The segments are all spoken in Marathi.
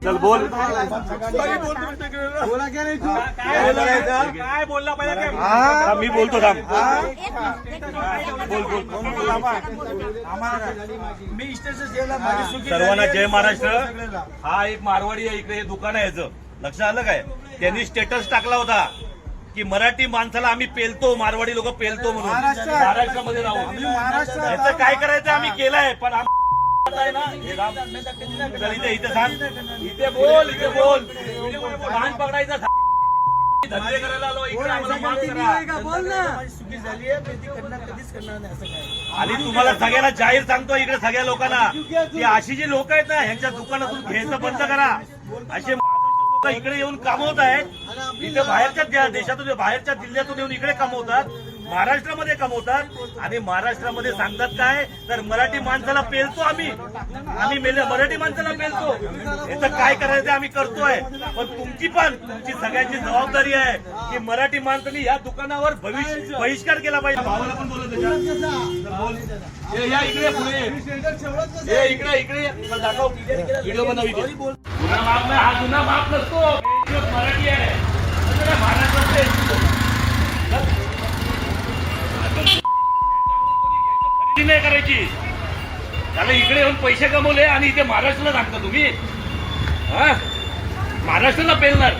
चल बोल. बोला क्या नाही तू काय बोलला पाहिजे? मी बोलतो थांब. बोल बोल. मी स्टेशन जेवला माझी चुकी सर्वांना जय महाराष्ट्र. हा एक मारवाडी आहे, इकडे हे दुकान आहे याचं. लक्षात आलं काय? त्यांनी स्टेटस टाकला होता की मराठी माणसाला आम्ही पेलतो, मारवाडी लोक पेलतो म्हणून महाराष्ट्रामध्ये राहून. याचं काय करायचं आम्ही केलंय, पण इथे सांग, इथे बोल, इथे बोल. कान पकडायचा, धंदे करायला आलो इकडे, आम्हाला माफ करा. बोल ना माझी चुकी झाली आहे, मी ती कधीच करणार नाही असं काय. आणि तुम्हाला सगळ्यांना जाहीर सांगतो इकडे सगळ्या लोकांना की अशी जी लोक आहेत ना ह्यांच्या दुकानातून घ्यायचं बंद करा. असे लोक इकडे येऊन कमवत आहेत, इथे बाहेरच्या देशातून बाहेरच्या जिल्ह्यातून येऊन इकडे कमवतात, महाराष्ट्रामध्ये कमवतात. आणि महाराष्ट्रामध्ये सांगतात काय तर मराठी माणसाला पेलतो आम्ही मराठी माणसाला पेलतो. याचं काय करायचं आम्ही करतोय. पण तुमची सगळ्यांची जबाबदारी आहे की मराठी माणसांनी या दुकानावर बहिष्कार केला पाहिजे. भावाला पण बोलत या इकडे पुढे इकडे दाखव व्हिडिओ बनव. गुन्हा माफ नाही, हा गुन्हा माफ नसतो. मराठी आहे महाराष्ट्रातले नाही करायची. त्याला इकडे येऊन पैसे कमवले आणि इथे महाराष्ट्राला सांगता तुम्ही. महाराष्ट्राला पेलणार.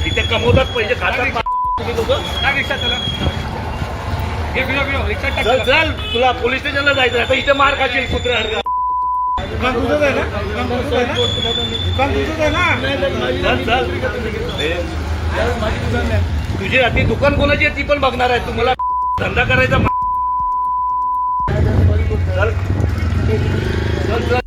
इथे कमवतात पैसे खातात तुम्ही लोक. रिक्षा चला चल, तुला पोलीस स्टेशनला जायचं आता. इथे मार खाशील कुत्र्या. तुझी ती दुकान कोणाची आहे ती पण बघणार आहे. तुम्हाला धंदा करायचा. चल चल चल.